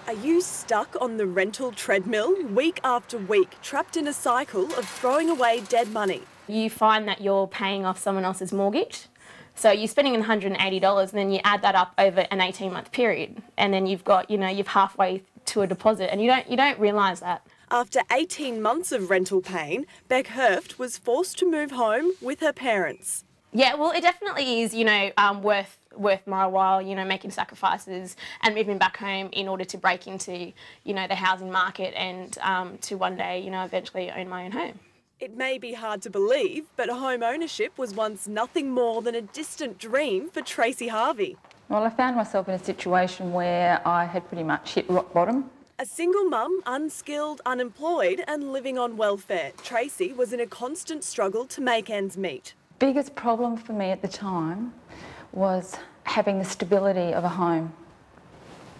Are you stuck on the rental treadmill week after week, trapped in a cycle of throwing away dead money? You find that you're paying off someone else's mortgage. So you're spending $180 and then you add that up over an 18-month period. And then you've got, you're halfway to a deposit and you don't realise that. After 18 months of rental pain, Beck Herft was forced to move home with her parents. Yeah, well, it definitely is, worth my while, making sacrifices and moving back home in order to break into, the housing market and to one day, eventually own my own home. It may be hard to believe, but home ownership was once nothing more than a distant dream for Tracy Harvey. Well, I found myself in a situation where I had pretty much hit rock bottom. A single mum, unskilled, unemployed and living on welfare, Tracy was in a constant struggle to make ends meet. Biggest problem for me at the time was having the stability of a home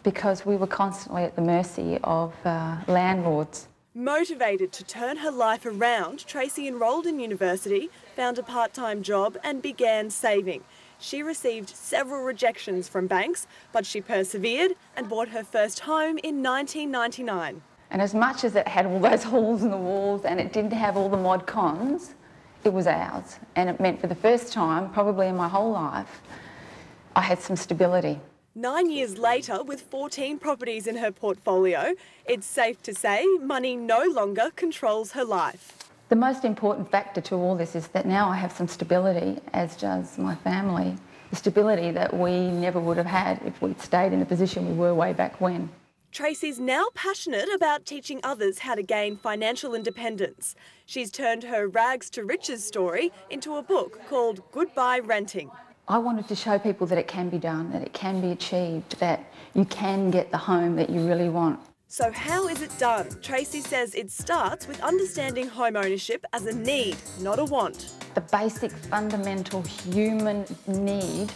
because we were constantly at the mercy of landlords. Motivated to turn her life around, Tracy enrolled in university, found a part-time job and began saving. She received several rejections from banks, but she persevered and bought her first home in 1999. And as much as it had all those holes in the walls and it didn't have all the mod cons, it was ours. And it meant for the first time, probably in my whole life, I had some stability. 9 years later, with 14 properties in her portfolio, it's safe to say money no longer controls her life. The most important factor to all this is that now I have some stability, as does my family. The stability that we never would have had if we'd stayed in the position we were way back when. Tracy's now passionate about teaching others how to gain financial independence. She's turned her rags to riches story into a book called Goodbye Renting. I wanted to show people that it can be done, that it can be achieved, that you can get the home that you really want. So how is it done? Tracy says it starts with understanding home ownership as a need, not a want. The basic fundamental human need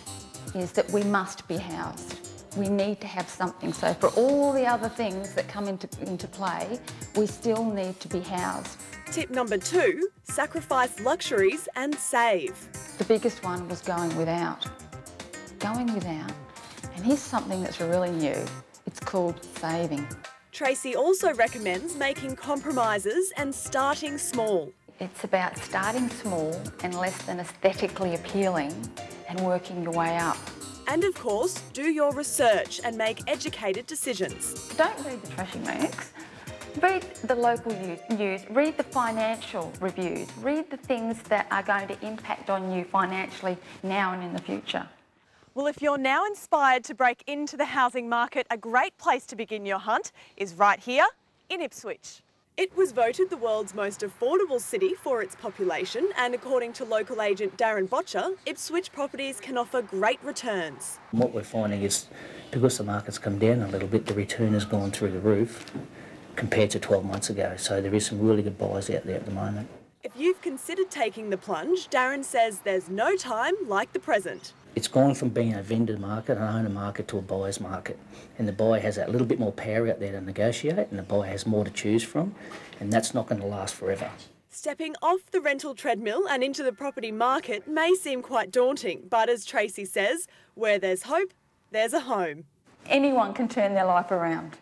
is that we must be housed. We need to have something. So for all the other things that come into play, we still need to be housed. Tip number 2, sacrifice luxuries and save. The biggest one was going without. Going without. And here's something that's really new. It's called saving. Tracy also recommends making compromises and starting small. It's about starting small and less than aesthetically appealing and working your way up. And of course, do your research and make educated decisions. Don't read the trashy mags. Read the local news, read the financial reviews, read the things that are going to impact on you financially now and in the future. Well, if you're now inspired to break into the housing market, a great place to begin your hunt is right here in Ipswich. It was voted the world's most affordable city for its population, and according to local agent Darren Botcher, Ipswich properties can offer great returns. What we're finding is because the market's come down a little bit, the return has gone through the roof compared to 12 months ago, so there is some really good buys out there at the moment. If you've considered taking the plunge, Darren says there's no time like the present. It's gone from being a vendor market, an owner market, to a buyer's market. And the buyer has that little bit more power out there to negotiate, and the buyer has more to choose from, and that's not going to last forever. Stepping off the rental treadmill and into the property market may seem quite daunting, but as Tracy says, where there's hope, there's a home. Anyone can turn their life around.